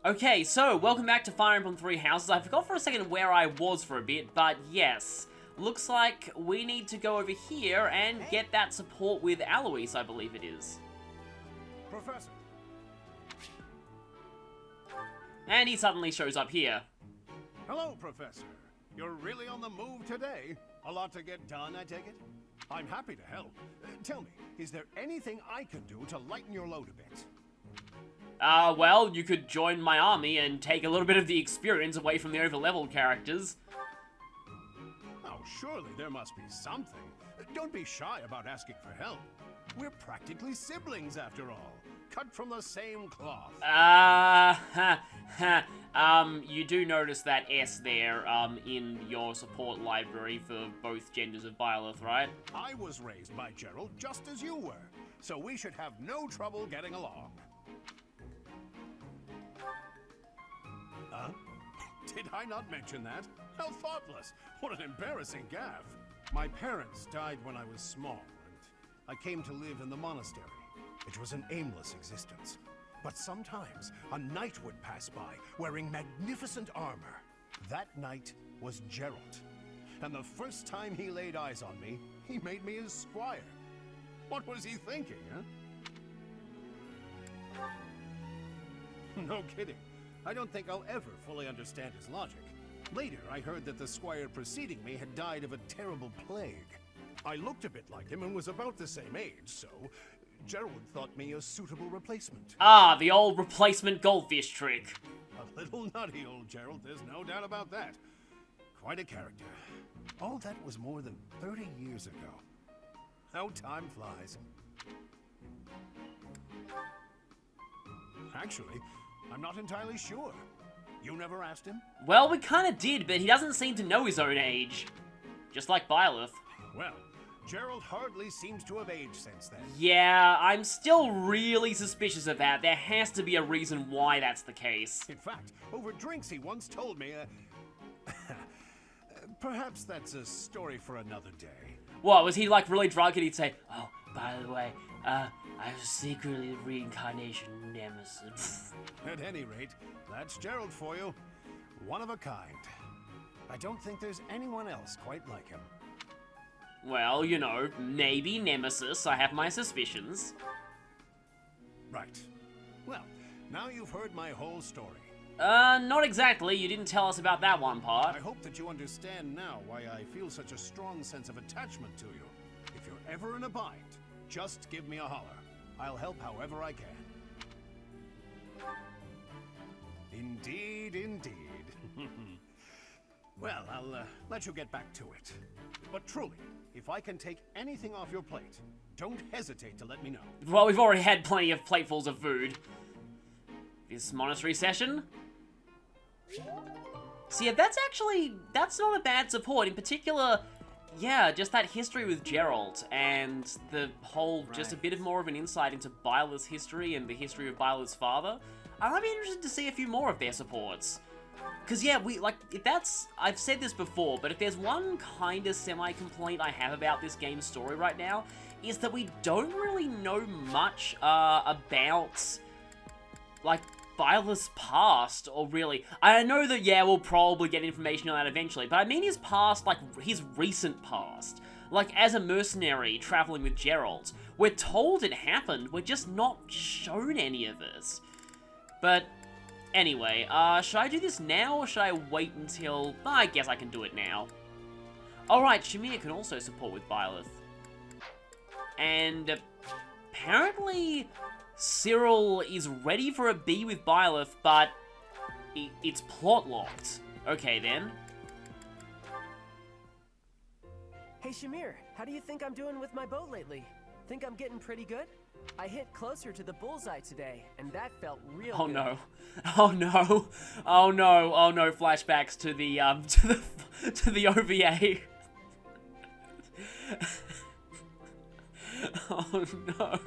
Okay, so welcome back to Fire Emblem Three Houses. I forgot for a second where I was for a bit, but yes. Looks like we need to go over here and get that support with Alois, I believe it is. Professor. And he suddenly shows up here. Hello, Professor. You're really on the move today. A lot to get done, I take it? I'm happy to help. Tell me, is there anything I can do to lighten your load a bit? Well, you could join my army and take a little bit of the experience away from the over-leveled characters. Oh, surely there must be something. Don't be shy about asking for help. We're practically siblings, after all. Cut from the same cloth. You do notice that S there, in your support library for both genders of Byleth, right? I was raised by Gerald just as you were, so we should have no trouble getting along. Huh? Did I not mention that? How thoughtless! What an embarrassing gaffe! My parents died when I was small, and I came to live in the monastery. It was an aimless existence. But sometimes a knight would pass by, wearing magnificent armor. That knight was Gerald. And the first time he laid eyes on me, he made me his squire. What was he thinking, huh? No kidding. I don't think I'll ever fully understand his logic. Later, I heard that the squire preceding me had died of a terrible plague. I looked a bit like him and was about the same age, so Gerald thought me a suitable replacement. Ah, the old replacement goldfish trick. A little nutty, old Gerald, there's no doubt about that. Quite a character. All that was more than 30 years ago. How time flies. Actually, I'm not entirely sure. You never asked him? Well, we kinda did, but he doesn't seem to know his own age. Just like Byleth. Well, Gerald hardly seems to have aged since then. Yeah, I'm still really suspicious of that. There has to be a reason why that's the case. In fact, over drinks he once told me, perhaps that's a story for another day. What, was he like really drunk and he'd say, "Oh, by the way, I was secretly the reincarnation nemesis." At any rate, that's Gerald for you. One of a kind. I don't think there's anyone else quite like him. Well, you know, maybe Nemesis. I have my suspicions. Right. Well, now you've heard my whole story. Not exactly. You didn't tell us about that one part. I hope that you understand now why I feel such a strong sense of attachment to you. If you're ever in a bind, just give me a holler. I'll help however I can. Indeed, indeed. Well, I'll let you get back to it. But truly, if I can take anything off your plate, don't hesitate to let me know. Well, we've already had plenty of platefuls of food. This monastery session? So yeah, that's not a bad support. In particular, yeah, just that history with Gerald and the whole, just a bit of more of an insight into Byleth's history and the history of Byleth's father. I'd be interested to see a few more of their supports. Because, yeah, I've said this before, but if there's one kind of semi-complaint I have about this game's story right now, is that we don't really know much, about, like, Byleth's past, or really, I know that, yeah, we'll probably get information on that eventually, but I mean his past, like, his recent past. Like, as a mercenary traveling with Gerald. We're told it happened, we're just not shown any of this. But anyway, should I do this now, or should I wait until... I guess I can do it now. Alright, Shamir can also support with Byleth. And apparently Cyril is ready for a B with Byleth, but it's plot locked. Okay then. Hey Shamir, how do you think I'm doing with my bow lately? Think I'm getting pretty good? I hit closer to the bullseye today, and that felt real good. No. Oh no. Oh no. Oh no. Flashbacks to the, to the OVA. Oh no.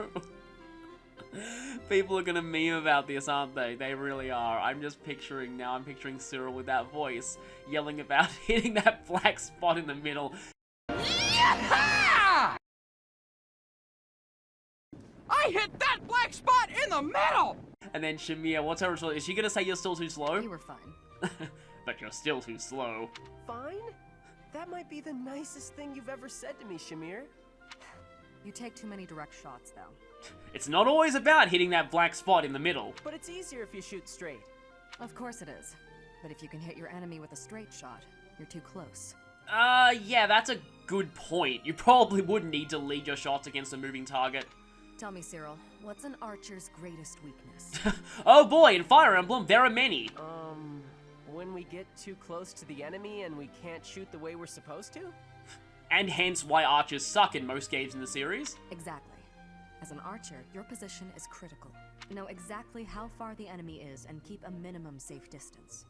People are gonna meme about this, aren't they? They really are. I'm picturing Cyril with that voice, yelling about hitting that black spot in the middle. Yeah! I hit that black spot in the middle! And then Shamir, what's her response? Is she gonna say you're still too slow? You were fine. But you're still too slow. Fine? That might be the nicest thing you've ever said to me, Shamir. You take too many direct shots, though. It's not always about hitting that black spot in the middle. But it's easier if you shoot straight. Of course it is. But if you can hit your enemy with a straight shot, you're too close. Yeah, that's a good point. You probably would need to lead your shots against a moving target. Tell me, Cyril, what's an archer's greatest weakness? Oh boy, in Fire Emblem, there are many. When we get too close to the enemy and we can't shoot the way we're supposed to? And hence why archers suck in most games in the series. Exactly. As an archer, your position is critical. Know exactly how far the enemy is and keep a minimum safe distance.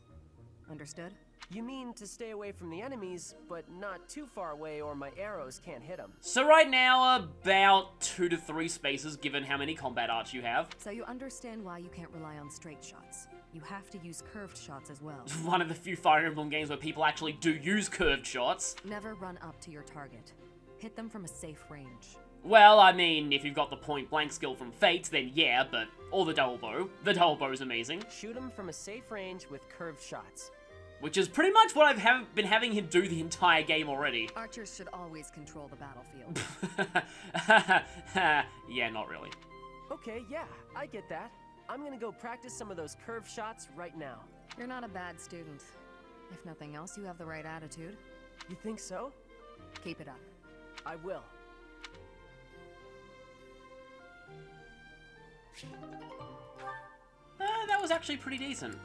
Understood? You mean to stay away from the enemies, but not too far away or my arrows can't hit them. So right now, about 2 to 3 spaces given how many combat arts you have. So you understand why you can't rely on straight shots. You have to use curved shots as well. One of the few Fire Emblem games where people actually do use curved shots. Never run up to your target. Hit them from a safe range. Well, I mean, if you've got the point-blank skill from Fates, then yeah, but... Or the double bow. The double bow is amazing. Shoot them from a safe range with curved shots. Which is pretty much what I've been having him do the entire game already. Archers should always control the battlefield. Yeah, not really. Okay, yeah, I get that. I'm gonna go practice some of those curved shots right now. You're not a bad student. If nothing else, you have the right attitude. You think so? Keep it up. I will. That was actually pretty decent.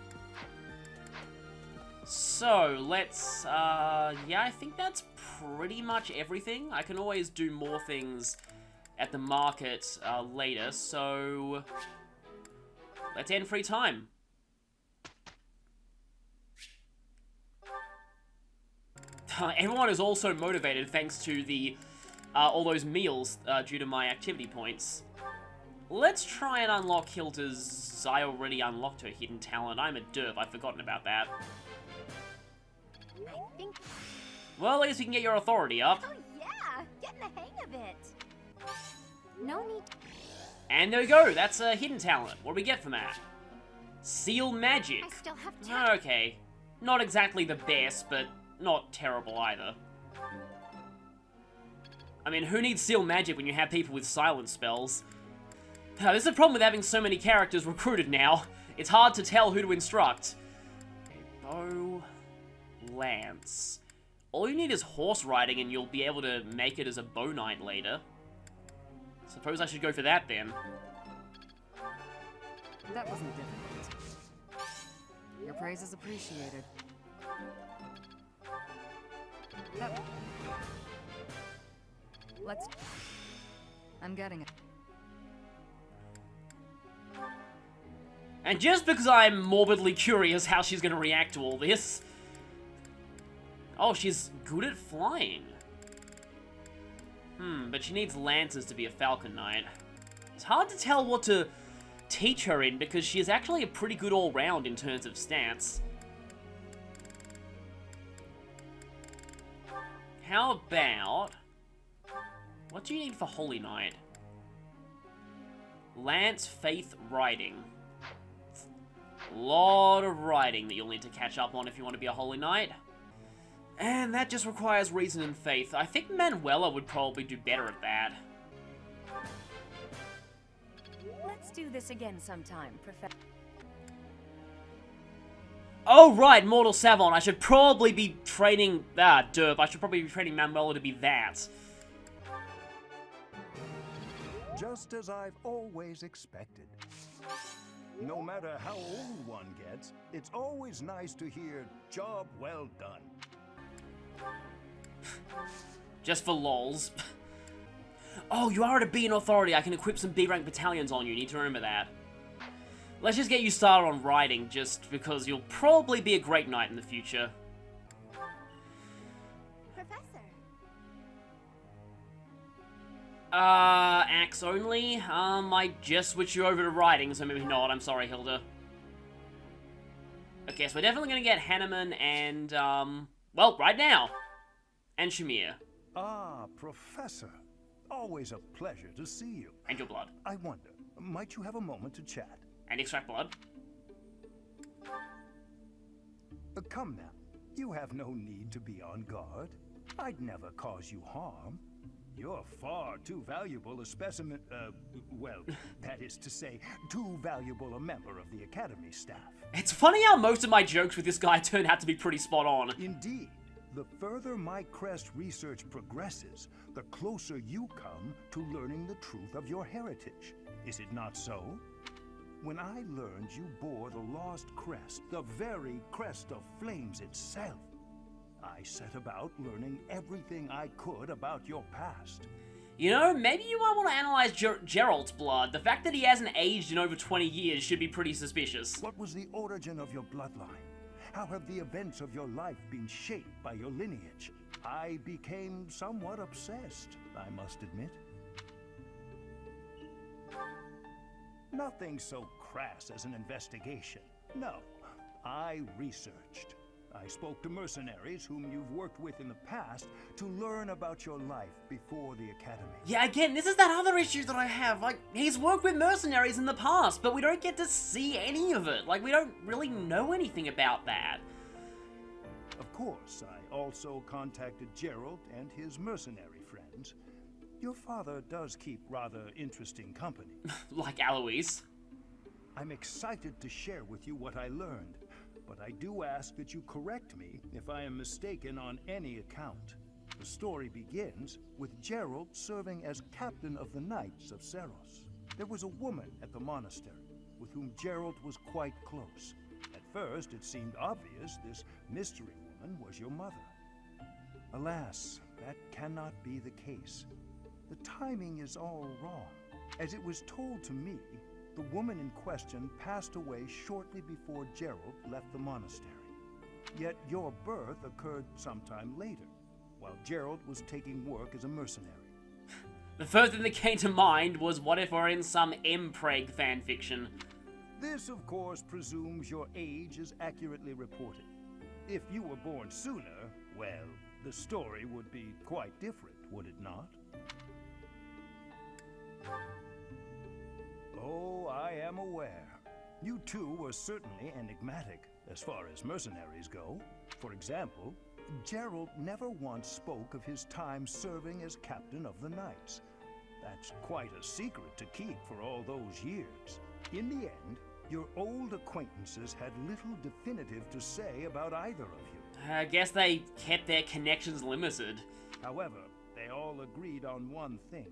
So, let's, yeah, I think that's pretty much everything. I can always do more things at the market later, so let's end free time. Everyone is also motivated thanks to the all those meals due to my activity points. Let's try and unlock Hilda's... I already unlocked her hidden talent. I'm a derp. I've forgotten about that. I think... Well, at least we can get your authority up. Oh yeah, getting the hang of it. No need... And there we go. That's a hidden talent. What do we get from that? Seal magic. I still have time. Okay. Not exactly the best, but not terrible either. I mean, who needs seal magic when you have people with silence spells? This is the problem with having so many characters recruited now. It's hard to tell who to instruct. Okay, bow, lance. All you need is horse riding and you'll be able to make it as a bow knight later. Suppose I should go for that then. That wasn't difficult. Your praise is appreciated. That... Let's... I'm getting it. And just because I'm morbidly curious how she's going to react to all this... Oh, she's good at flying. But she needs lances to be a Falcon Knight. It's hard to tell what to teach her in because she is actually a pretty good all-round in terms of stance. How about... What do you need for Holy Knight? Lance, Faith, Riding. Lot of riding that you'll need to catch up on if you want to be a Holy Knight. And that just requires reason and faith. I think Manuela would probably do better at that. Let's do this again sometime, Professor. Oh, right, Mortal Savon. I should probably be training... derp. I should probably be training Manuela to be that. Just as I've always expected. No matter how old one gets, it's always nice to hear, "Job well done." Just for lols. Oh, you are at a B in authority. I can equip some B-rank battalions on you. Need to remember that. Let's just get you started on riding, just because you'll probably be a great knight in the future. Professor. Axe only? I just switched you over to riding, so maybe not. I'm sorry, Hilda. Okay, so we're definitely gonna get Hanneman and, well, right now. And Shamir. Ah, Professor. Always a pleasure to see you. And your blood. I wonder, might you have a moment to chat? And extract blood. Come now. You have no need to be on guard. I'd never cause you harm. You're far too valuable a specimen, well, that is to say, too valuable a member of the Academy staff. It's funny how most of my jokes with this guy turned out to be pretty spot on. Indeed. The further my crest research progresses, the closer you come to learning the truth of your heritage. Is it not so? When I learned you bore the lost crest, the very crest of flames itself, I set about learning everything I could about your past. You know, maybe you might want to analyze Geralt's blood. The fact that he hasn't aged in over 20 years should be pretty suspicious. What was the origin of your bloodline? How have the events of your life been shaped by your lineage? I became somewhat obsessed, I must admit. Nothing so crass as an investigation. No, I researched. I spoke to mercenaries whom you've worked with in the past to learn about your life before the Academy. Yeah, again, this is that other issue that I have. Like, he's worked with mercenaries in the past, but we don't get to see any of it. Like, we don't really know anything about that. Of course, I also contacted Geralt and his mercenary friends. Your father does keep rather interesting company. Like Eloise. I'm excited to share with you what I learned, but I do ask that you correct me if I am mistaken on any account. The story begins with Geralt serving as captain of the Knights of Seros. There was a woman at the monastery with whom Geralt was quite close. At first, it seemed obvious this mystery woman was your mother. Alas, that cannot be the case. The timing is all wrong. As it was told to me, the woman in question passed away shortly before Geralt left the monastery. Yet your birth occurred sometime later, while Geralt was taking work as a mercenary. The first thing that came to mind was what if we're in some Mpreg fanfiction? This, of course, presumes your age is accurately reported. If you were born sooner, well, the story would be quite different, would it not? Oh, I am aware. You two were certainly enigmatic, as far as mercenaries go. For example, Geralt never once spoke of his time serving as captain of the Knights. That's quite a secret to keep for all those years. In the end, your old acquaintances had little definitive to say about either of you. I guess they kept their connections limited. However, they all agreed on one thing.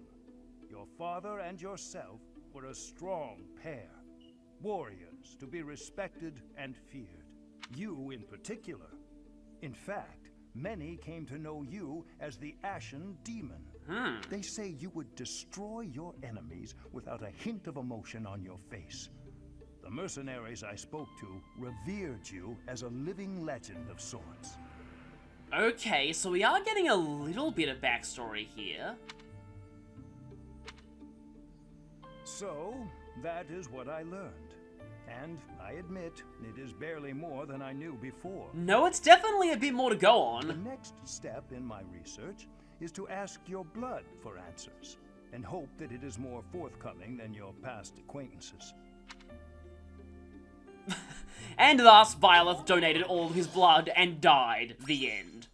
Your father and yourself were a strong pair. Warriors to be respected and feared. You in particular. In fact, many came to know you as the Ashen Demon. They say you would destroy your enemies without a hint of emotion on your face. The mercenaries I spoke to revered you as a living legend of sorts. Okay, so we are getting a little bit of backstory here. So, that is what I learned. And I admit, it is barely more than I knew before. No, it's definitely a bit more to go The on. next step in my research is to ask your blood for answers, and hope that it is more forthcoming than your past acquaintances. And thus, Byleth donated all of his blood and died. The end.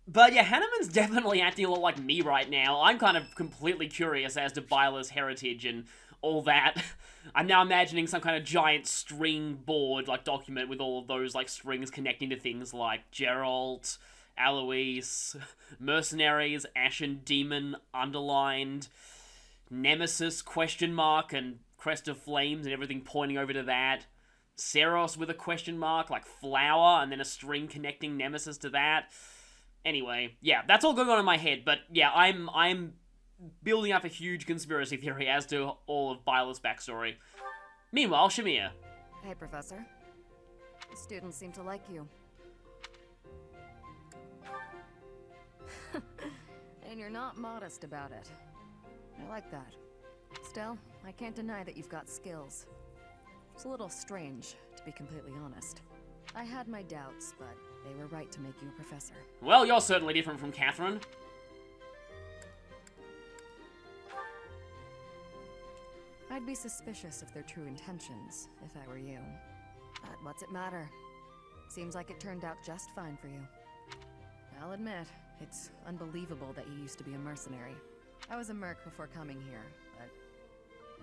But yeah, Hanneman's definitely acting a lot like me right now. I'm kind of completely curious as to Byleth's heritage and all that. I'm now imagining some kind of giant string board, like, document with all of those, like, strings connecting to things like Geralt, Eloise, mercenaries, Ashen Demon, underlined, Nemesis, question mark, and Crest of Flames, and everything pointing over to that. Seros with a question mark, like flower, and then a string connecting Nemesis to that. Anyway, yeah, that's all going on in my head, but yeah, I'm building up a huge conspiracy theory as to all of Byleth's backstory. Meanwhile, Shamir. Hey, Professor. The students seem to like you. And you're not modest about it. I like that. Still, I can't deny that you've got skills. It's a little strange, to be completely honest. I had my doubts, but they were right to make you a professor. Well, you're certainly different from I'd be suspicious of their true intentions, if I were you. But what's it matter? Seems like it turned out just fine for you. I'll admit, it's unbelievable that you used to be a mercenary. I was a merc before coming here, but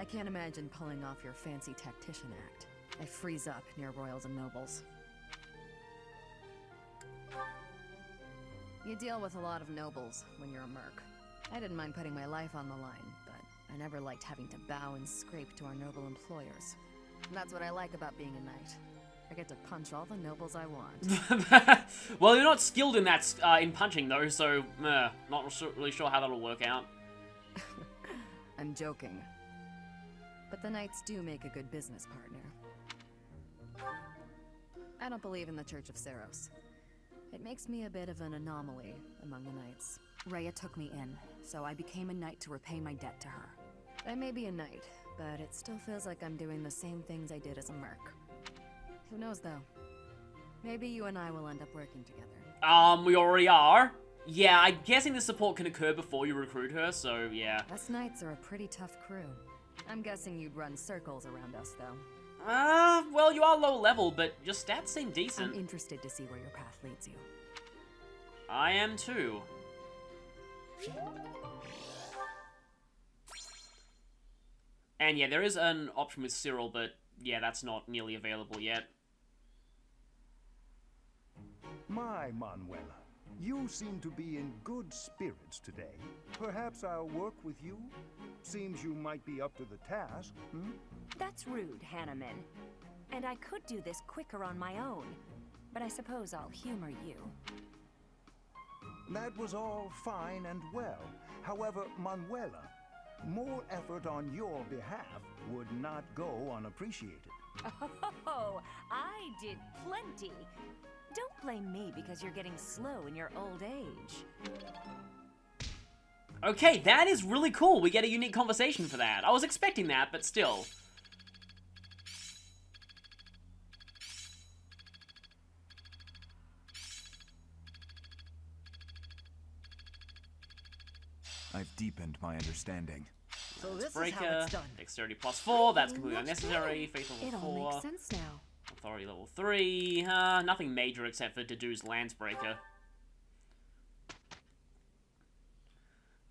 I can't imagine pulling off your fancy tactician act. I freeze up near royals and nobles. You deal with a lot of nobles when you're a merc. I didn't mind putting my life on the line, but I never liked having to bow and scrape to our noble employers. And that's what I like about being a knight. I get to punch all the nobles I want. Well, you're not skilled in that, in punching though, so, not really sure how that'll work out. I'm joking. But the knights do make a good business partner. I don't believe in the Church of Seros. It makes me a bit of an anomaly among the knights. Rhea took me in, so I became a knight to repay my debt to her. I may be a knight, but it still feels like I'm doing the same things I did as a merc. Who knows, though? Maybe you and I will end up working together. We already are. Yeah, I'm guessing the support can occur before you recruit her, so yeah. Us knights are a pretty tough crew. I'm guessing you'd run circles around us, though. Well, you are low level, but your stats seem decent. I'm interested to see where your path leads you. I am too. And yeah, there is an option with Cyril, but yeah, that's not nearly available yet. My Manuela, you seem to be in good spirits today. Perhaps I'll work with you? Seems you might be up to the task, hmm? That's rude, Hanneman. And I could do this quicker on my own, but I suppose I'll humor you. That was all fine and well. However, Manuela, more effort on your behalf would not go unappreciated. Oh, I did plenty. Don't blame me because you're getting slow in your old age. Okay, that is really cool. We get a unique conversation for that. I was expecting that, but still. I've deepened my understanding. So this is Breaker, how it's done. Dexterity +4, that's completely unnecessary. Faith It level all 4. makes sense now. Authority level 3. Nothing major except for Dedue's Lancebreaker.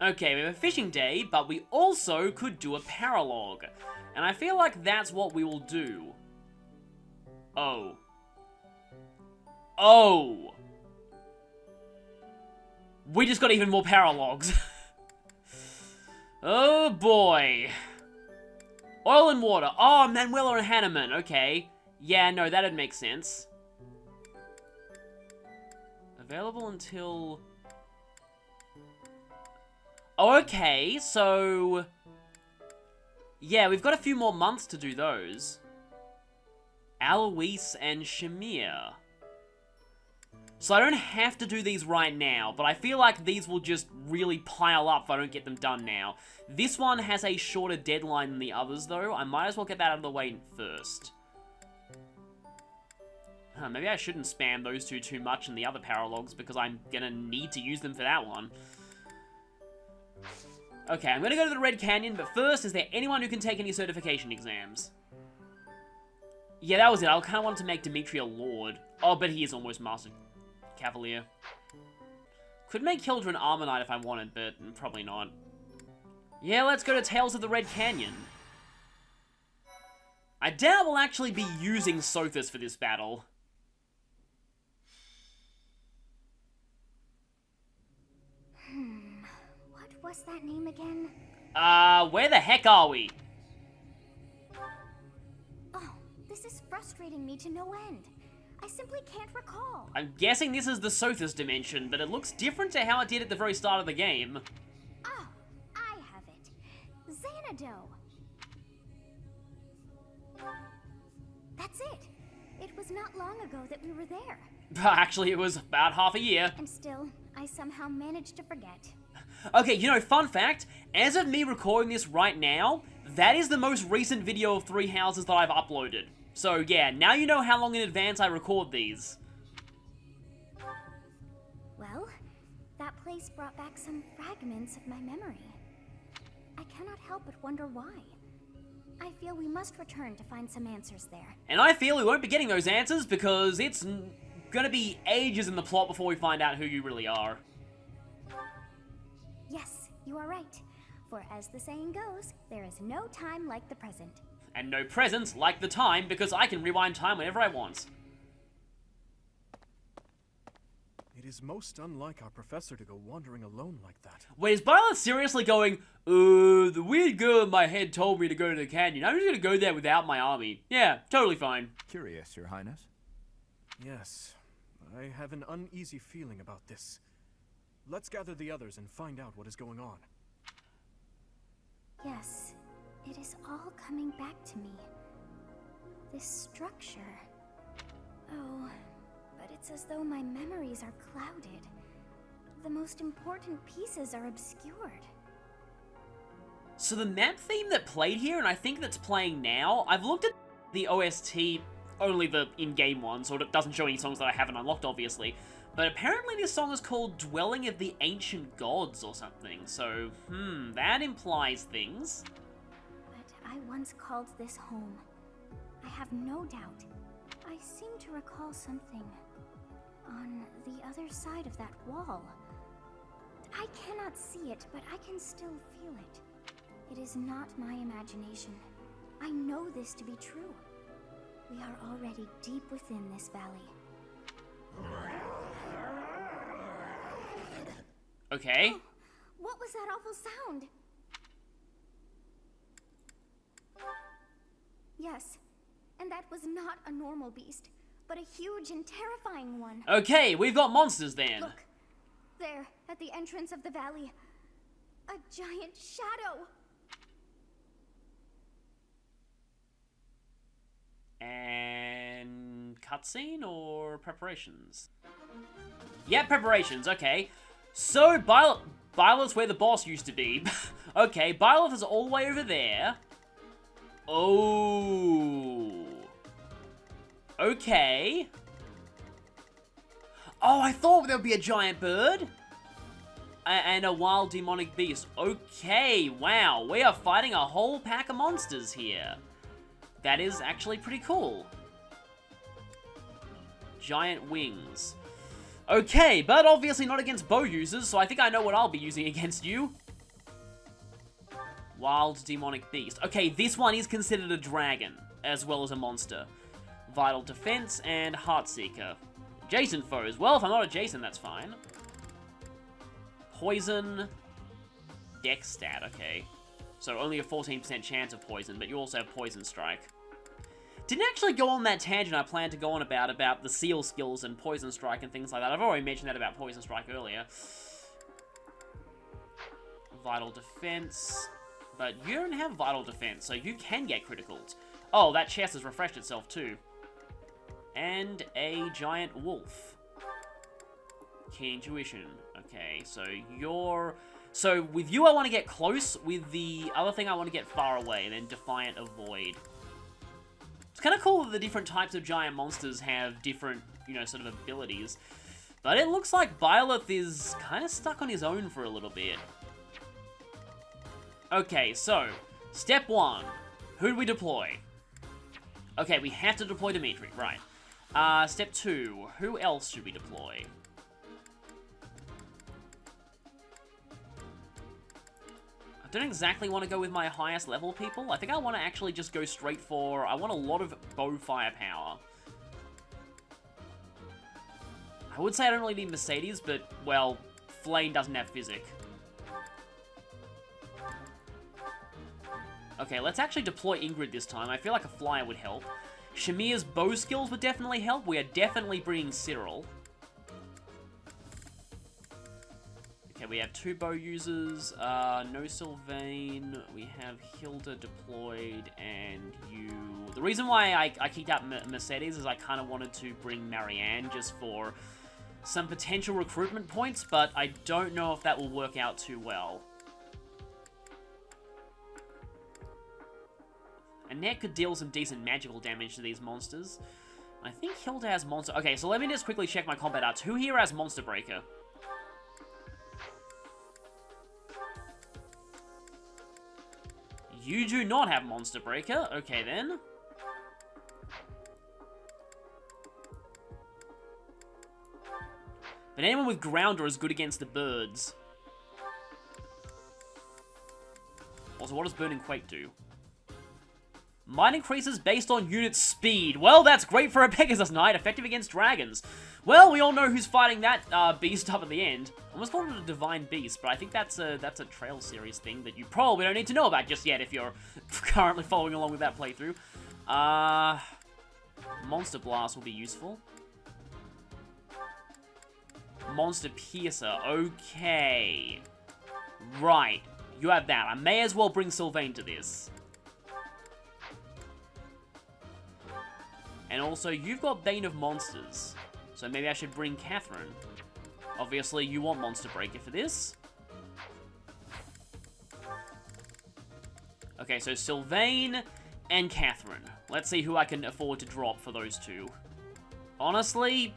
Okay, we have a fishing day, but we also could do a Paralog. And I feel like that's what we will do. Oh. Oh! We just got even more Paralogs. Oh boy. Oil and water. Oh, Manuela and Hanneman. Okay. Yeah, no, that'd make sense. Available until... Oh, okay, so... Yeah, we've got a few more months to do those. Alois and Shamir. So I don't have to do these right now, but I feel like these will just really pile up if I don't get them done now. This one has a shorter deadline than the others, though. I might as well get that out of the way first. Maybe I shouldn't spam those two too much in the other Paralogs, because I'm gonna need to use them for that one. Okay, I'm gonna go to the Red Canyon, but first, is there anyone who can take any certification exams? Yeah, that was it. I kind of wanted to make Dimitri a Lord. Oh, but he is almost Master Cavalier. Could make Hilda an Armor Knight if I wanted, but probably not. Yeah, let's go to Tales of the Red Canyon. I doubt we'll actually be using Sothis for this battle. What was that name again? Where the heck are we? Oh, this is frustrating me to no end. I simply can't recall. I'm guessing this is the Sothis dimension, but it looks different to how it did at the very start of the game. Oh, I have it. Xanadu. That's it. It was not long ago that we were there. Actually, it was about half a year. And still, I somehow managed to forget. Okay, you know, fun fact, as of me recording this right now, that is the most recent video of Three Houses that I've uploaded. So yeah, now you know how long in advance I record these. Well, that place brought back some fragments of my memory. I cannot help but wonder why. I feel we must return to find some answers there. And I feel we won't be getting those answers because it's gonna be ages in the plot before we find out who you really are. Yes, you are right. For as the saying goes, there is no time like the present. And no present like the time because I can rewind time whenever I want. It is most unlike our professor to go wandering alone like that. Wait, is Byleth seriously going, the weird girl in my head told me to go to the canyon. I'm just gonna go there without my army. Yeah, totally fine. Curious, Your Highness. Yes, I have an uneasy feeling about this. Let's gather the others and find out what is going on. Yes, it is all coming back to me. This structure. Oh, but it's as though my memories are clouded. The most important pieces are obscured. So the map theme that played here, and I think that's playing now, I've looked at the OST, only the in-game one, so it doesn't show any songs that I haven't unlocked, obviously. But apparently this song is called Dwelling of the Ancient Gods or something, so, that implies things. But I once called this home. I have no doubt. I seem to recall something on the other side of that wall. I cannot see it, but I can still feel it. It is not my imagination. I know this to be true. We are already deep within this valley. Okay. What was that awful sound? Yes, and that was not a normal beast, but a huge and terrifying one. Okay, we've got monsters then. Look, there, at the entrance of the valley, a giant shadow. And cutscene or preparations? Yeah, preparations, okay. So, Byleth's where the boss used to be. Okay, Byleth is all the way over there. Oh. Okay. Oh, I thought there would be a giant bird. And a wild demonic beast. Okay, wow. We are fighting a whole pack of monsters here. That is actually pretty cool. Giant wings. Okay, but obviously not against bow users, so I think I know what I'll be using against you. Wild demonic beast. Okay, this one is considered a dragon, as well as a monster. Vital defense and Heartseeker. Adjacent foes. Well, if I'm not adjacent, that's fine. Poison. Dex stat, okay. So only a 14% chance of poison, but you also have Poison Strike. Didn't actually go on that tangent I planned to go on about the seal skills and Poison Strike and things like that. I've already mentioned that about Poison Strike earlier. Vital Defense. But you don't have Vital Defense, so you can get criticals. Oh, that chest has refreshed itself too. And a giant wolf. Keen Intuition. Okay, so you're... So with you I want to get close, with the other thing I want to get far away, and then Defiant Avoid. It's kind of cool that the different types of giant monsters have different, you know, sort of abilities. But it looks like Byleth is kind of stuck on his own for a little bit. Okay, so, step 1. Who do we deploy? Okay, we have to deploy Dimitri, right. Step 2. Who else should we deploy? I don't exactly want to go with my highest level people. I think I want to actually just go straight for... I want a lot of bow firepower. I would say I don't really need Mercedes, but, well, Flame doesn't have Physic. Okay, let's actually deploy Ingrid this time. I feel like a flyer would help. Shamir's bow skills would definitely help. We are definitely bringing Cyril. Okay, we have 2 bow users, no Sylvain, we have Hilda deployed, and you... The reason why I kicked out Mercedes is I kind of wanted to bring Marianne just for some potential recruitment points, but I don't know if that will work out too well. Annette could deal some decent magical damage to these monsters. I think Hilda has Monster... Okay, so let me just quickly check my combat arts. Who here has Monster Breaker? You do not have Monster Breaker. Okay, then. But anyone with Grounder is good against the birds. Also, what does Burning Quake do? Might increases based on unit speed. Well, that's great for a Pegasus Knight, effective against dragons. Well, we all know who's fighting that beast up at the end. I almost called it a Divine Beast, but I think that's a Trail Series thing that you probably don't need to know about just yet if you're currently following along with that playthrough. Monster Blast will be useful. Monster Piercer, okay. Right, you have that. I may as well bring Sylvain to this. And also, you've got Bane of Monsters. So maybe I should bring Catherine. Obviously, you want Monster Breaker for this. Okay, so Sylvain and Catherine. Let's see who I can afford to drop for those two. Honestly,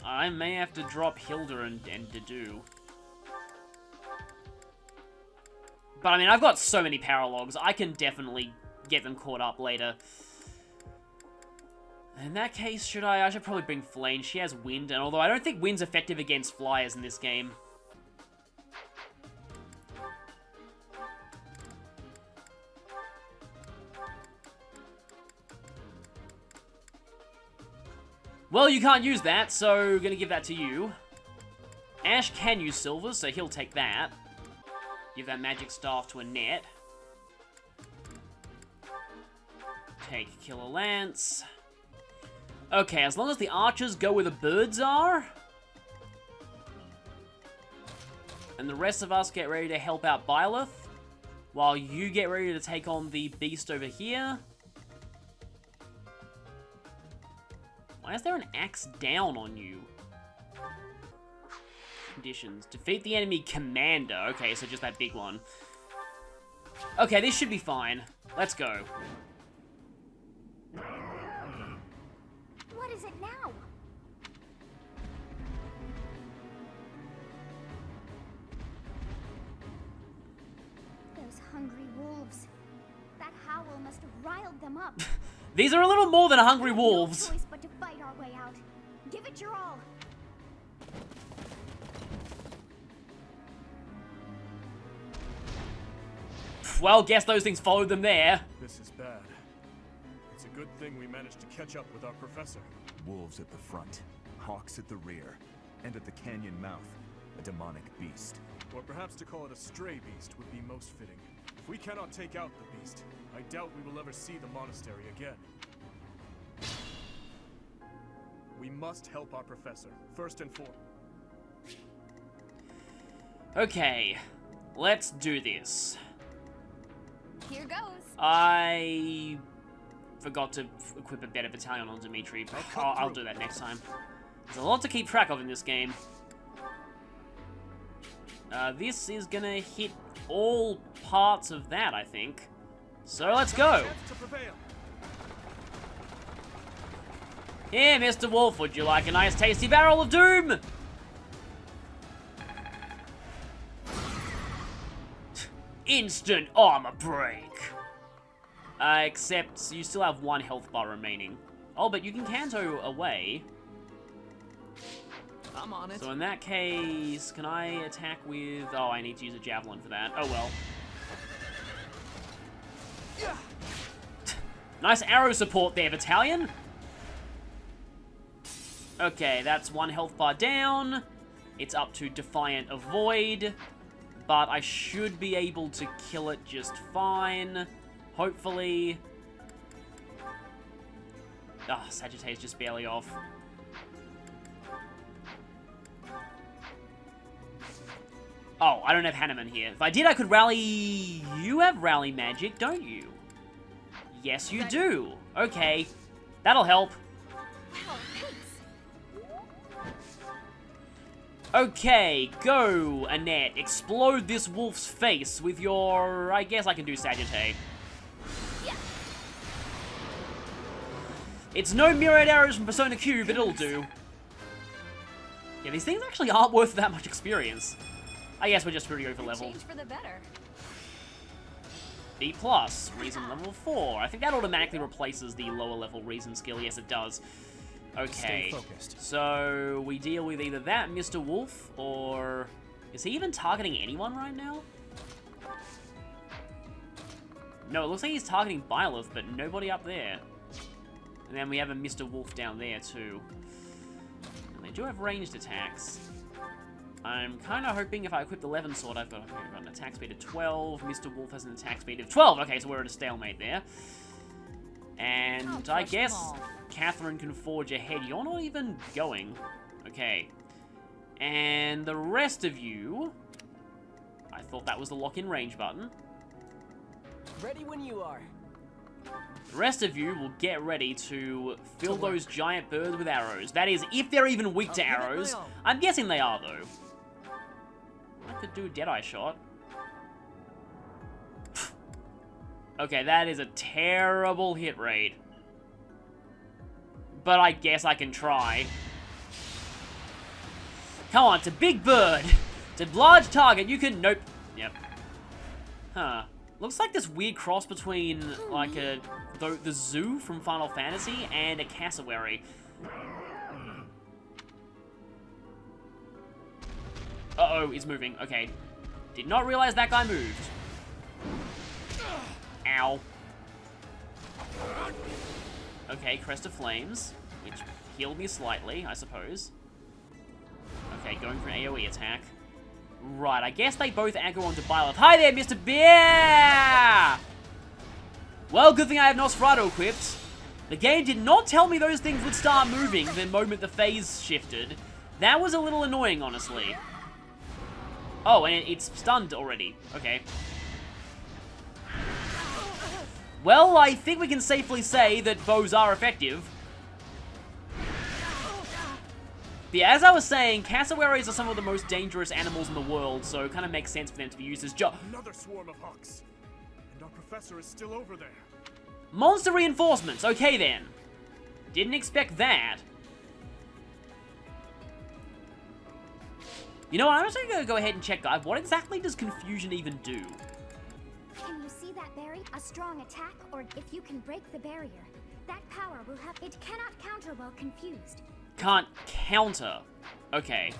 I may have to drop Hilda and Dedue. But I mean, I've got so many Paralogs, I can definitely get them caught up later. In that case, I should probably bring Flame. She has Wind, and although I don't think Wind's effective against flyers in this game. Well, you can't use that, so gonna give that to you. Ash can use Silver, so he'll take that. Give that Magic Staff to Annette. Take Killer Lance. Okay, as long as the archers go where the birds are. And the rest of us get ready to help out Byleth. While you get ready to take on the beast over here. Why is there an axe down on you? Conditions. Defeat the enemy commander. Okay, so just that big one. Okay, this should be fine. Let's go. What is it now? Those hungry wolves. That howl must have riled them up. These are a little more than hungry wolves. No choice but to fight our way out. Give it your all. Well, guess those things followed them there. This is bad. It's a good thing we managed to catch up with our professor. Wolves at the front, hawks at the rear, and at the canyon mouth, a demonic beast. Or perhaps to call it a stray beast would be most fitting. If we cannot take out the beast, I doubt we will ever see the monastery again. We must help our professor, first and foremost. Okay, let's do this. Here goes. I forgot to equip a better battalion on Dimitri, but I'll do that next time. There's a lot to keep track of in this game. This is gonna hit all parts of that, I think. So let's go. Here, Mr. Wolf, would you like a nice tasty barrel of doom? Instant armor break. Except you still have 1 health bar remaining. Oh, but you can Canto away. I'm on it. So in that case, can I attack with... Oh, I need to use a javelin for that. Oh, well. Nice arrow support there, Battalion. Okay, that's 1 health bar down. It's up to Defiant Avoid. But I should be able to kill it just fine. Hopefully. Ah, Sagittarius just barely off. Oh, I don't have Hanneman here. If I did, I could rally... You have rally magic, don't you? Yes, you do. Okay, that'll help. Okay, go, Annette. Explode this wolf's face with your... I guess I can do Sagittarius. Yeah. It's no myriad arrows from Persona Q, but it'll do. Yeah, these things actually aren't worth that much experience. I guess we're just pretty over leveled. Change for the better. B+, reason level 4. I think that automatically replaces the lower level reason skill. Yes, it does. Okay. Stay focused. So we deal with either that Mr. Wolf, or... Is he even targeting anyone right now? No, it looks like he's targeting Byleth, but nobody up there. And then we have a Mr. Wolf down there, too. And they do have ranged attacks. I'm kind of hoping if I equip the Levin Sword, I've got an attack speed of 12. Mr. Wolf has an attack speed of 12. Okay, so we're at a stalemate there. And I guess Catherine can forge ahead. You're not even going. Okay. And the rest of you... I thought that was the lock-in range button. Ready when you are. The rest of you will get ready to fill those giant birds with arrows. That is, if they're even weak to arrows. I'm guessing they are, though. I could do a Deadeye shot. Okay, that is a terrible hit rate. But I guess I can try. Come on, it's a big bird. It's a large target. You can... Nope. Yep. Huh. Looks like this weird cross between, like, the zoo from Final Fantasy and a cassowary. Uh-oh, he's moving. Okay. Did not realize that guy moved. Ow. Okay, Crest of Flames, which healed me slightly, I suppose. Okay, going for an AoE attack. Right, I guess they both aggro onto Byleth. Hi there, Mr. Bear! Well, good thing I have Nosferatu equipped. The game did not tell me those things would start moving the moment the phase shifted. That was a little annoying, honestly. Oh, and it's stunned already. Okay. Well, I think we can safely say that bows are effective. But yeah, as I was saying, cassowaries are some of the most dangerous animals in the world, so it kind of makes sense for them to be used as Another swarm of hawks. And our professor is still over there. monster reinforcements. Okay, then. Didn't expect that. You know what? I'm just going to go ahead and check, guys. What exactly does confusion even do? Can you see that berry? A strong attack, or if you can break the barrier, that power will have... It cannot counter while confused. Can't counter. Okay.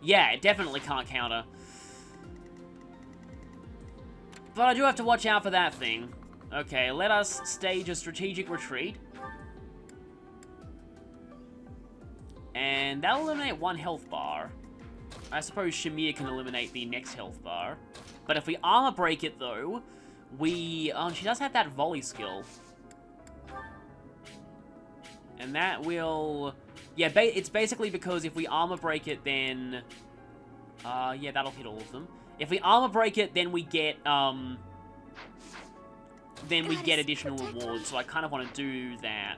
Yeah, it definitely can't counter. But I do have to watch out for that thing. Okay, let us stage a strategic retreat. And that'll eliminate one health bar. I suppose Shamir can eliminate the next health bar. But if we armor break it, though, we... Oh, she does have that volley skill. And that will... Yeah, it's basically because if we armor break it, then... yeah, that'll hit all of them. If we armor break it, then we get, then we get additional rewards, so I kind of want to do that.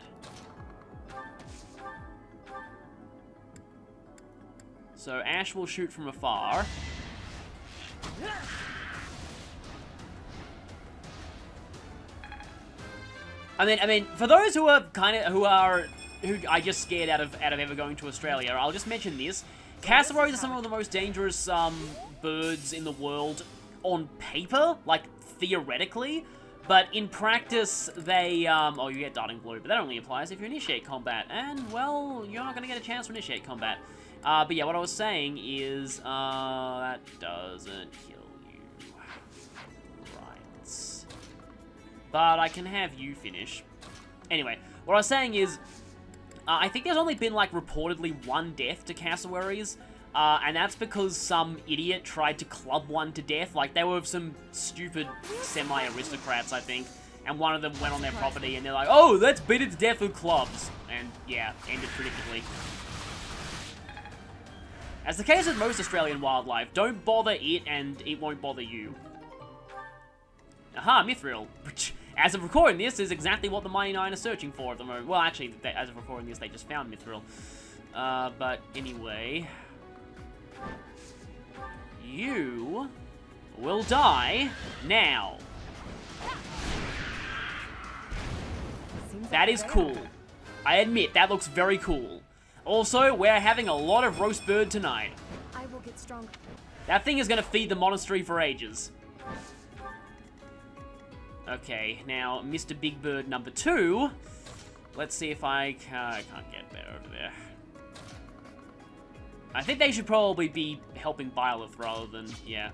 So Ash will shoot from afar. I mean, for those who are who I just scared out of ever going to Australia, I'll just mention this: cassowaries are some of the most dangerous birds in the world on paper, like theoretically, but in practice they oh, you get Darting Blow, but that only applies if you initiate combat, and well, you're not gonna get a chance to initiate combat. But yeah, what I was saying is that doesn't kill you. Right. But I can have you finish. Anyway, what I was saying is, I think there's only been, like, reportedly one death to cassowaries, and that's because some idiot tried to club one to death. Like, they were some stupid semi-aristocrats, I think, and one of them went on their property, and they're like, oh, let's beat it to death with clubs. And, yeah, ended predictably. As the case with most Australian wildlife, don't bother it, and it won't bother you. Aha, Mithril. As of recording this, is exactly what the Mighty Nine are searching for at the moment. Well, actually, as of recording this, they just found Mithril. But anyway... You... will die now. That is cool. I admit, that looks very cool. Also, we're having a lot of roast bird tonight. I will get stronger. That thing is going to feed the monastery for ages. Okay, now Mr. Big Bird number 2. Let's see if I can't get better over there. I think they should probably be helping Byleth rather than, yeah.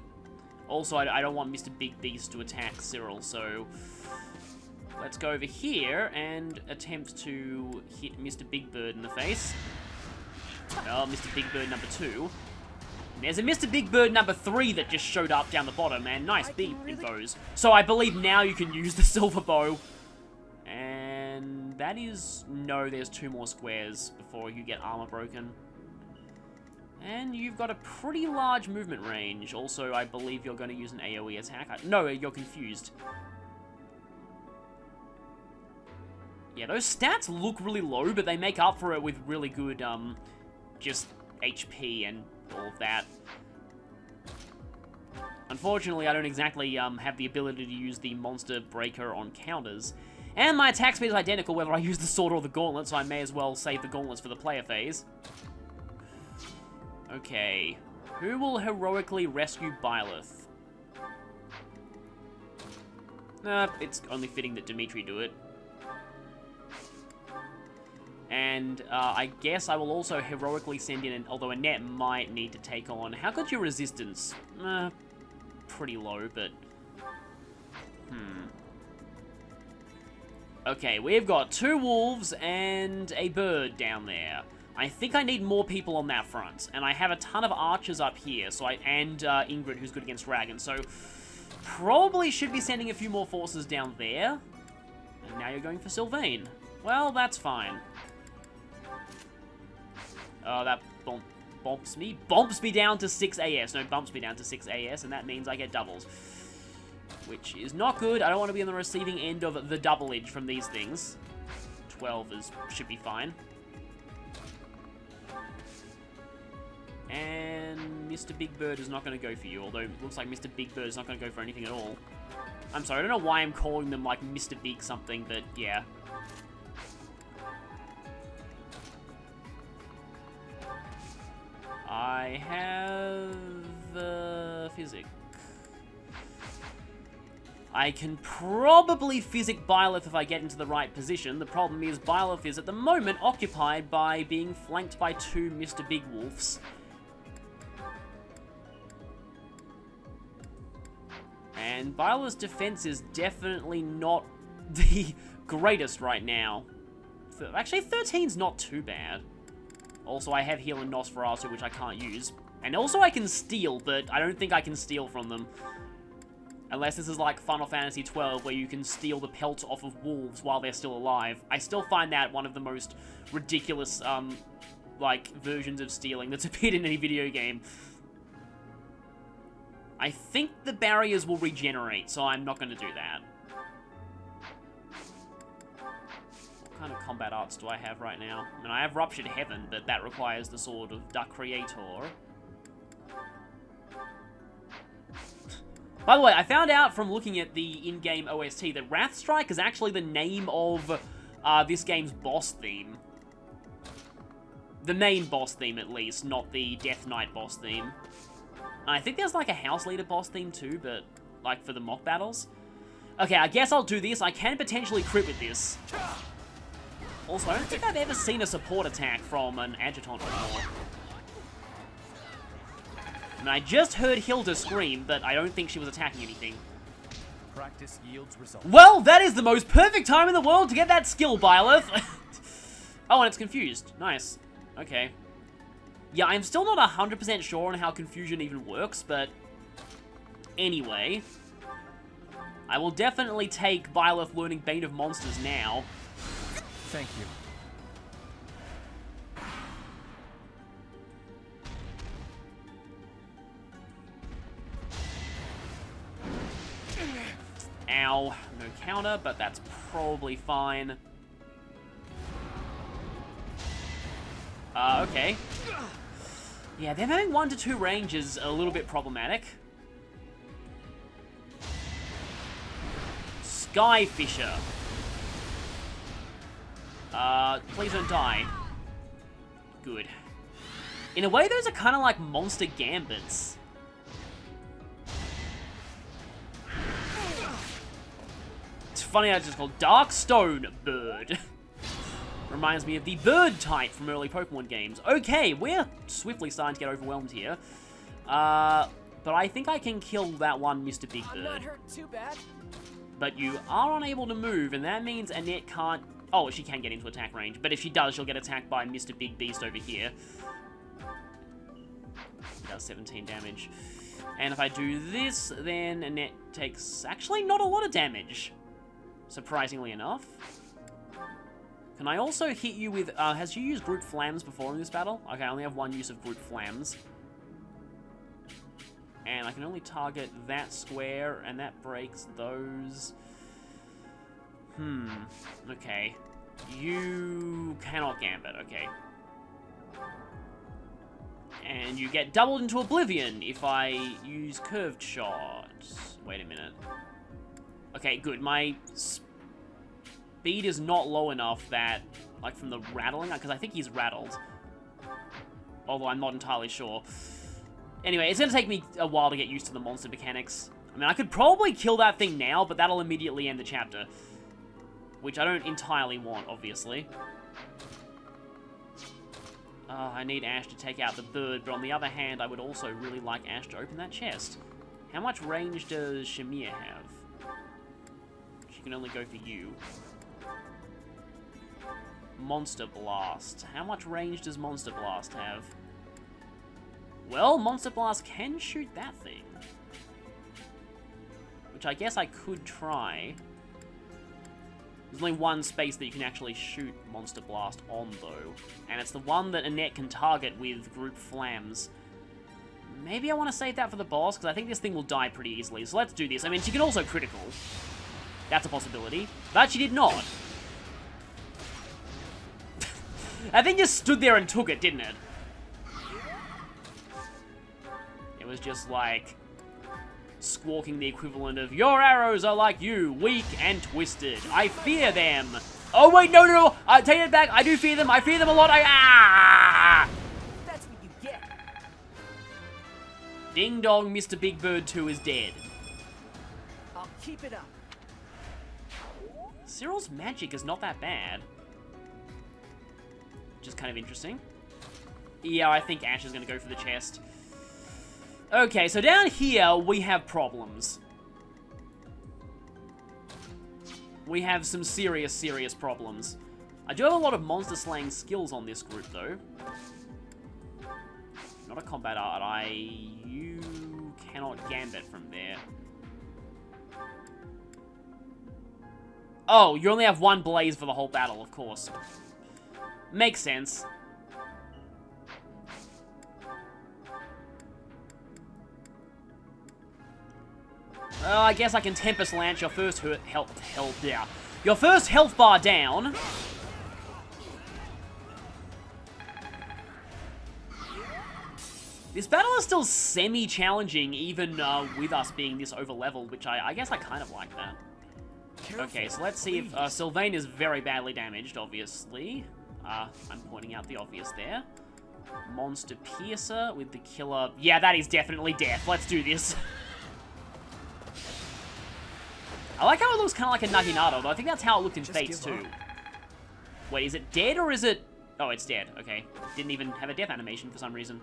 Also, I don't want Mr. Big Beast to attack Cyril, so let's go over here and attempt to hit Mr. Big Bird in the face. Oh, Mr. Big Bird number 2. There's a Mr. Big Bird number 3 that just showed up down the bottom, and nice big bows. So I believe now you can use the silver bow. And that is... No, there's 2 more squares before you get armor broken. And you've got a pretty large movement range. Also, I believe you're going to use an AoE attack. No, you're confused. Yeah, those stats look really low, but they make up for it with really good, just HP and all of that. Unfortunately, I don't exactly have the ability to use the Monster Breaker on counters. And my attack speed is identical whether I use the sword or the gauntlet, so I may as well save the gauntlets for the player phase. Okay. Who will heroically rescue Byleth? It's only fitting that Dimitri do it. And I guess I will also heroically send in, although Annette might need to take on... How good's your resistance? Pretty low, but... Okay, we've got 2 wolves and a bird down there. I think I need more people on that front. And I have a ton of archers up here, so and Ingrid, who's good against dragons, so... Probably should be sending a few more forces down there. And now you're going for Sylvain. Well, that's fine. Oh, that bumps me down to 6 AS. No, bumps me down to 6 AS, and that means I get doubles. Which is not good. I don't want to be on the receiving end of the doubleage from these things. 12 should be fine. And Mr. Big Bird is not going to go for you, although it looks like Mr. Big Bird is not going to go for anything at all. I'm sorry, I don't know why I'm calling them like Mr. Big something, but yeah. I have Physic. I can probably Physic Byleth if I get into the right position. The problem is Byleth is at the moment occupied by being flanked by 2 Mr. Big Wolves. And Byleth's defense is definitely not the greatest right now. Actually, 13's not too bad. Also, I have Heal and Nosferatu, which I can't use. And also I can steal, but I don't think I can steal from them. Unless this is like Final Fantasy XII, where you can steal the pelts off of wolves while they're still alive. I still find that one of the most ridiculous, like, versions of stealing that's appeared in any video game. I think the barriers will regenerate, so I'm not going to do that. What kind of combat arts do I have right now? I mean, I have Ruptured Heaven, but that requires the Sword of the Creator. By the way, I found out from looking at the in-game OST that Wrathstrike is actually the name of this game's boss theme. The main boss theme, at least, not the Death Knight boss theme. I think there's like a House Leader boss theme too, but like for the mock battles. Okay, I guess I'll do this. I can potentially crit with this. Also, I don't think I've ever seen a support attack from an Adjutant before. I mean, I just heard Hilda scream, but I don't think she was attacking anything. Practice yields results. Well, that is the most perfect time in the world to get that skill, Byleth. Oh, and it's confused. Nice. Okay. Yeah, I'm still not 100% sure on how confusion even works, but anyway. I will definitely take Byleth learning Bane of Monsters now. Thank you. Ow. No counter, but that's probably fine. Okay. Yeah, them having 1 to 2 range is a little bit problematic. Skyfisher. Please don't die. Good. In a way, those are kind of like monster gambits. funny how it's just called Dark Stone Bird. Reminds me of the bird type from early Pokemon games. Okay, we're swiftly starting to get overwhelmed here. But I think I can kill that one Mr. Big Bird. I'm not hurt too bad. But you are unable to move, and that means Annette can't... Oh, she can get into attack range, but if she does, she'll get attacked by Mr. Big Beast over here. He does 17 damage. And if I do this, then Annette takes actually not a lot of damage. Surprisingly enough. Can I also hit you with... has she used Group Flams before in this battle? Okay, I only have one use of Group Flams. And I can only target that square, and that breaks those. Okay. You cannot Gambit, okay. And you get doubled into oblivion if I use Curved Shot. Wait a minute. Okay, good. My speed is not low enough that, like, from the rattling, because I think he's rattled. Although I'm not entirely sure. Anyway, it's going to take me a while to get used to the monster mechanics. I mean, I could probably kill that thing now, but that'll immediately end the chapter. Which I don't entirely want, obviously. I need Ash to take out the bird, but on the other hand, I would also really like Ash to open that chest. How much range does Shamir have? She can only go for you. Monster Blast. How much range does Monster Blast have? Well, Monster Blast can shoot that thing. Which I guess I could try. There's only one space that you can actually shoot Monster Blast on, though. And it's the one that Annette can target with Group Flams. Maybe I want to save that for the boss, because I think this thing will die pretty easily. So let's do this. I mean, she can also critical. That's a possibility. But she did not. That thing just stood there and took it, didn't it? It was just like... squawking the equivalent of, your arrows are like you, weak and twisted. I fear them. Oh wait, no. I take it back. I do fear them. I fear them a lot. That's what you get. Ding dong, Mr. Big Bird 2 is dead. I'll keep it up. Cyril's magic is not that bad. Just kind of interesting. Yeah, I think Ash is going to go for the chest. Okay, so down here, we have problems. We have some serious problems. I do have a lot of monster slaying skills on this group, though. Not a combat art. You cannot Gambit from there. Oh, you only have one blaze for the whole battle, of course. Makes sense. I guess I can Tempest Lance your first your first health bar down. This battle is still semi-challenging, even with us being this over-leveled, which I guess I kind of like that. Okay, so let's see if Sylvain is very badly damaged, obviously. I'm pointing out the obvious there. Monster Piercer with the killer. Yeah, that is definitely death. Let's do this. I like how it looks kind of like a Naginata, though I think that's how it looked in Fates, too. Wait, is it dead, or is it... Oh, it's dead. Okay. Didn't even have a death animation for some reason.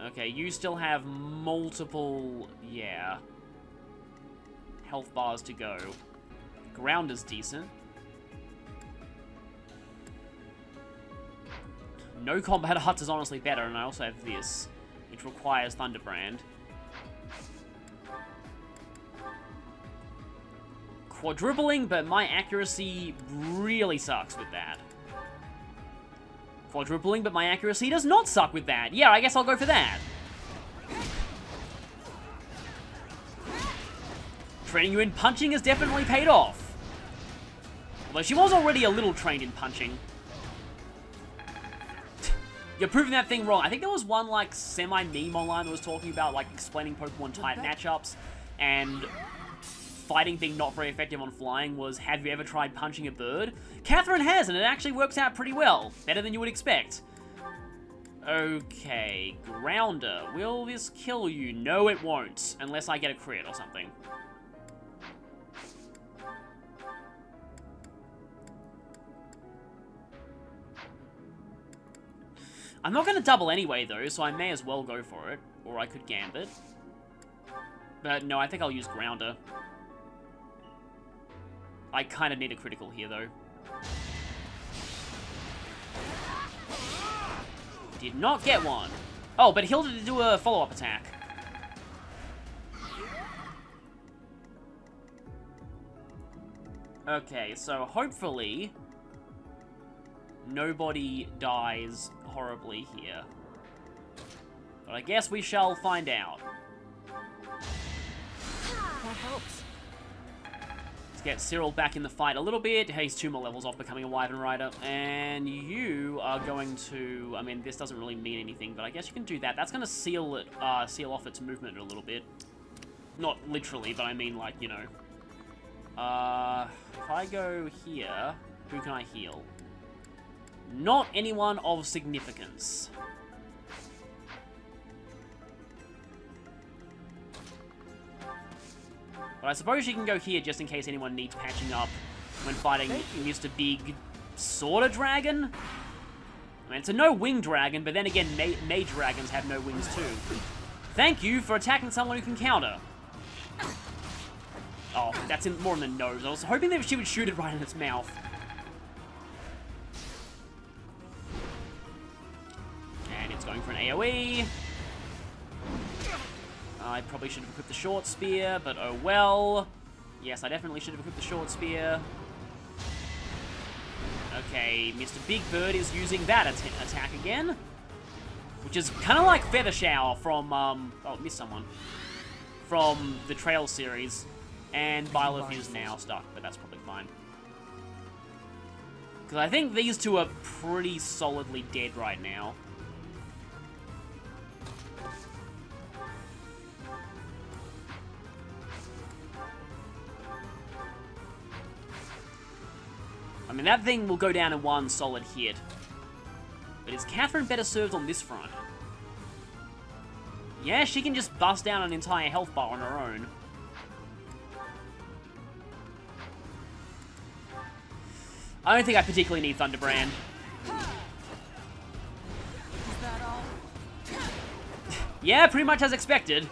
Okay, you still have multiple... Yeah. Health bars to go. Ground is decent. No combat arts is honestly better, and I also have this, which requires Thunderbrand. Quadrupling, but my accuracy really sucks with that. Quadrupling, but my accuracy does not suck with that. Yeah, I guess I'll go for that. Training you in punching has definitely paid off. Although she was already a little trained in punching. You're proving that thing wrong. I think there was one, like, semi-meme online that was talking about, like, explaining Pokemon type matchups, and fighting being not very effective on flying was, have you ever tried punching a bird? Catherine has, and it actually works out pretty well. Better than you would expect. Okay, Grounder. Will this kill you? No, it won't. Unless I get a crit or something. I'm not going to double anyway, though, so I may as well go for it. Or I could Gambit. But no, I think I'll use Grounder. I kind of need a critical here, though. Did not get one. Oh, but Hilda did do a follow-up attack. Okay, so hopefully nobody dies horribly here. But I guess we shall find out. That helps. Let's get Cyril back in the fight a little bit. He's 2 more levels off becoming a Wyvern Rider. And you are going to... I mean, this doesn't really mean anything, but I guess you can do that. That's going to seal it, seal off its movement a little bit. Not literally, but I mean, like, you know. If I go here, who can I heal? Not anyone of significance. But I suppose you can go here just in case anyone needs patching up when fighting Mr. Big Sorta Dragon. I mean, it's a no-wing dragon, but then again, mage dragons have no wings too. Thank you for attacking someone who can counter. Oh, that's more in the nose. I was hoping that she would shoot it right in its mouth. And it's going for an AoE. I probably should have equipped the short spear, but oh well. Yes, I definitely should have equipped the short spear. Okay, Mr. BigBird is using that attack again. Which is kind of like Feather Shower from, oh, missed someone. From the Trail series. And Byleth is now stuck, but that's probably fine. Because I think these two are pretty solidly dead right now. I mean, that thing will go down in one solid hit. But is Catherine better served on this front? Yeah, she can just bust down an entire health bar on her own. I don't think I particularly need Thunderbrand. Yeah, pretty much as expected.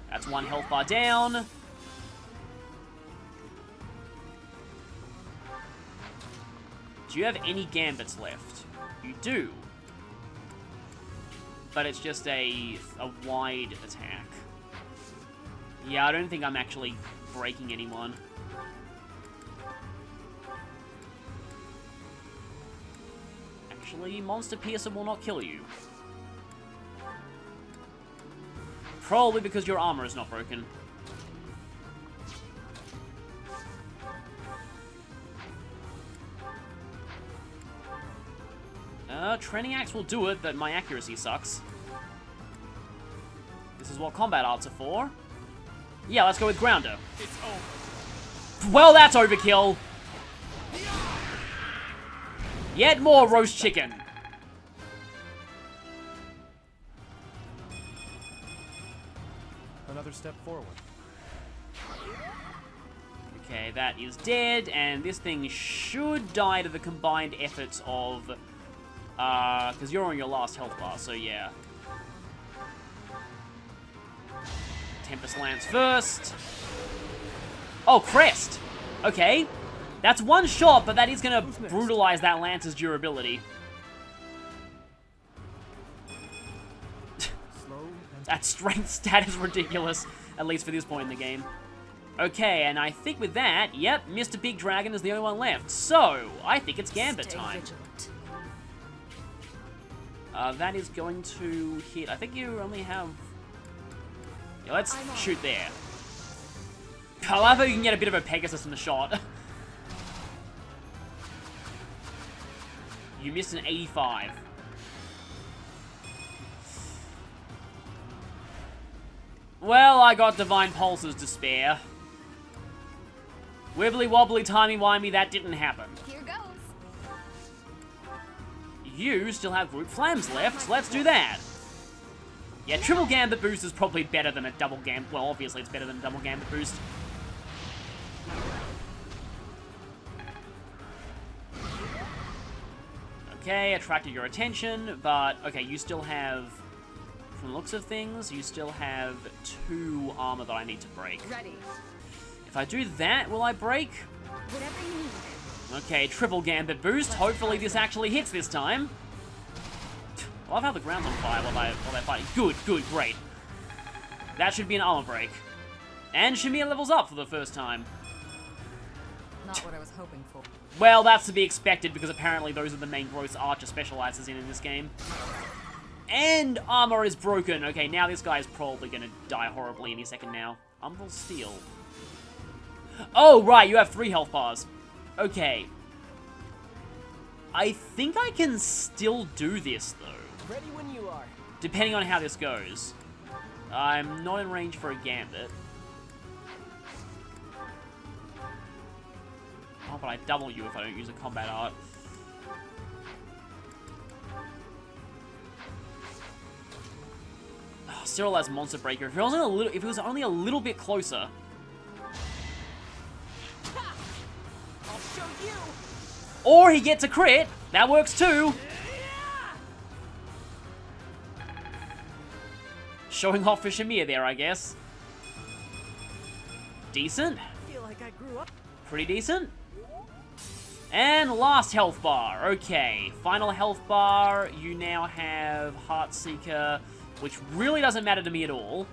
That's one health bar down. Do you have any Gambits left? You do. But it's just a wide attack. Yeah, I don't think I'm actually breaking anyone. Actually, Monster Piercer will not kill you. Probably because your armor is not broken. Training Axe will do it, but my accuracy sucks. This is what combat arts are for. Yeah, let's go with Grounder. It's over. Well, that's overkill. Yet more roast chicken. Another step forward. Okay, that is dead, and this thing should die to the combined efforts of... because you're on your last health bar, so yeah. Tempest Lance first. Oh, Crest! Okay. That's one shot, but that is going to brutalize that Lance's durability. That strength stat is ridiculous, at least for this point in the game. Okay, and I think with that, yep, Mr. Big Dragon is the only one left. So, I think it's Gambit time. That is going to hit. I think you only have... Yeah, let's shoot there. I love how you can get a bit of a Pegasus in the shot. You missed an 85. Well, I got Divine Pulses to spare. Wibbly wobbly timey wimey, that didn't happen. Here goes. You still have Group Flams left, so let's do that. Yeah, triple Gambit boost is probably better than a double Gambit. Well, obviously it's better than a double Gambit boost. Okay, attracted your attention, but okay, you still have, from the looks of things, you still have 2 armor that I need to break. Ready. If I do that, will I break? Whatever you need. Okay, triple gambit boost. Hopefully this actually hits this time. I love how the ground's on fire while they're fighting. Good, good, great. That should be an armor break. And Shamir levels up for the first time. Not what I was hoping for. Well, that's to be expected because apparently those are the main growths Archer specializes in this game. And armor is broken. Okay, now this guy is probably going to die horribly any second now. Umbral Steel. Oh, right, you have 3 health bars. Okay. I think I can still do this, though. Ready when you are. Depending on how this goes. I'm not in range for a gambit. Oh, but I double you if I don't use a combat art. Oh, Cyril has Monster Breaker. If it was only a little bit closer. I'll show you. Or he gets a crit. That works too. Showing off for Shamir there, I guess. Decent. I feel like I grew up. Pretty decent. And last health bar. Okay, final health bar. You now have Heartseeker, which really doesn't matter to me at all.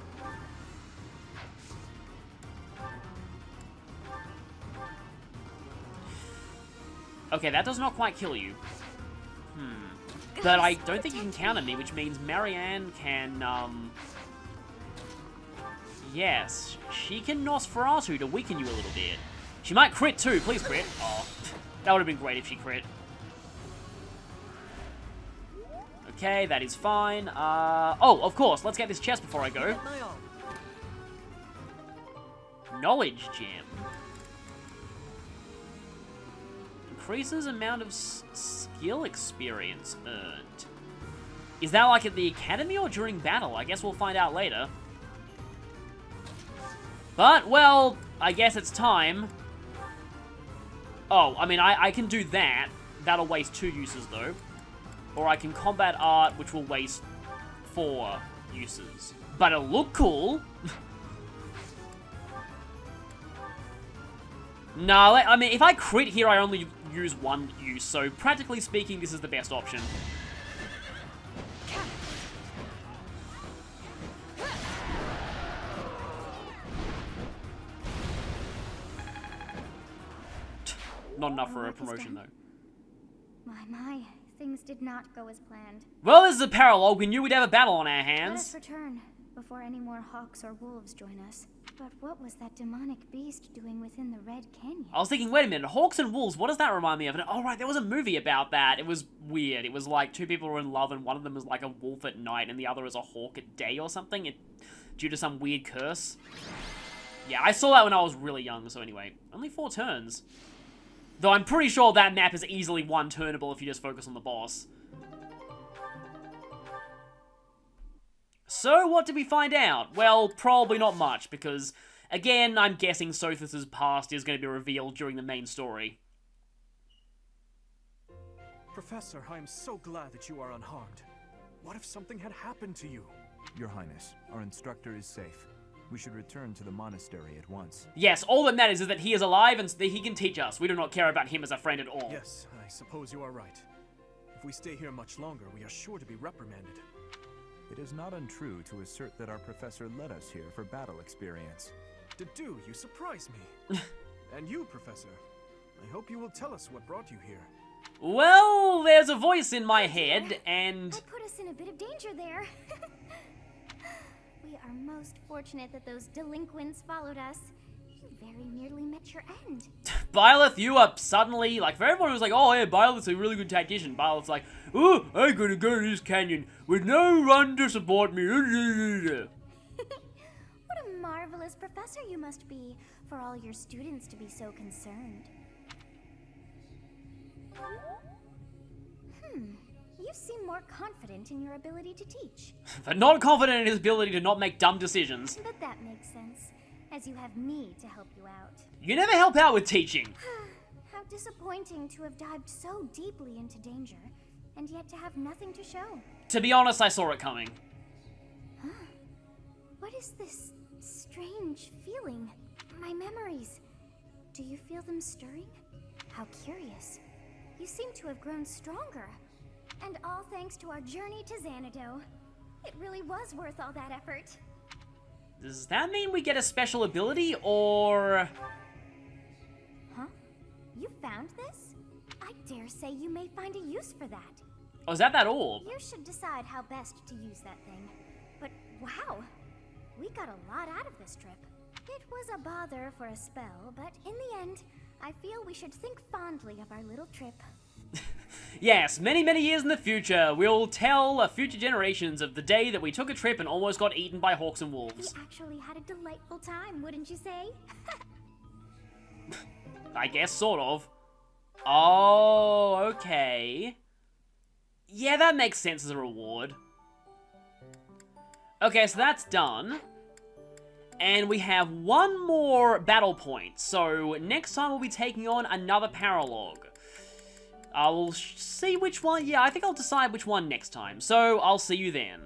Okay, that does not quite kill you. But I don't think you can counter me, which means Marianne can, yes, she can Nosferatu to weaken you a little bit. She might crit too, please crit. Oh, that would have been great if she crit. Okay, that is fine. Oh, of course, let's get this chest before I go. Knowledge Gem. Increases amount of skill experience earned. Is that like at the academy or during battle? I guess we'll find out later. But, well, I guess it's time. Oh, I mean, I can do that. That'll waste 2 uses, though. Or I can combat art, which will waste 4 uses. But it'll look cool. No, I mean, if I crit here, I only use 1 use, so practically speaking, this is the best option. Not enough for a promotion, though. My, things did not go as planned. Well, this is a Paralog. We knew we'd have a battle on our Let hands. us return before any more hawks or wolves join us. But what was that demonic beast doing within the Red Canyon? I was thinking, wait a minute, Hawks and Wolves, what does that remind me of? And, oh, right, there was a movie about that. It was weird. It was like 2 people were in love, and one of them was like a wolf at night, and the other is a hawk at day or something, due to some weird curse. Yeah, I saw that when I was really young, so anyway. Only 4 turns. Though I'm pretty sure that map is easily 1 turnable if you just focus on the boss. So, what did we find out? Well, probably not much, because, again, I'm guessing Sothis' past is going to be revealed during the main story. Professor, I am so glad that you are unharmed. What if something had happened to you? Your Highness, our instructor is safe. We should return to the monastery at once. Yes, all that matters is that he is alive and that he can teach us. We do not care about him as a friend at all. Yes, I suppose you are right. If we stay here much longer, we are sure to be reprimanded. It is not untrue to assert that our professor led us here for battle experience. Dedu, you surprise me. And you, Professor, I hope you will tell us what brought you here. Well, there's a voice in my head, and... That put us in a bit of danger there. We are most fortunate that those delinquents followed us. You very nearly met your end. Byleth, you are suddenly, like, for everyone who's like, oh, yeah, Byleth's a really good tactician. Byleth's like, oh, I'm gonna go to this canyon with no one to support me. What a marvelous professor you must be for all your students to be so concerned. You seem more confident in your ability to teach. But not confident in his ability to not make dumb decisions. But that makes sense, as you have me to help you out. You never help out with teaching. How disappointing to have dived so deeply into danger, and yet to have nothing to show. To be honest, I saw it coming. Huh? What is this strange feeling? My memories. Do you feel them stirring? How curious. You seem to have grown stronger. And all thanks to our journey to Xanadu. It really was worth all that effort. Does that mean we get a special ability, or... Huh? You found this? I dare say you may find a use for that. Oh, is that orb? You should decide how best to use that thing. But wow, we got a lot out of this trip. It was a bother for a spell, but in the end, I feel we should think fondly of our little trip. Yes, many, many years in the future, we'll tell future generations of the day that we took a trip and almost got eaten by hawks and wolves. We actually had a delightful time, wouldn't you say? I guess, sort of. Oh, okay. Yeah, that makes sense as a reward. Okay, so that's done. And we have one more battle point. So next time we'll be taking on another Paralog. I will see which one. Yeah, I think I'll decide which one next time. So I'll see you then.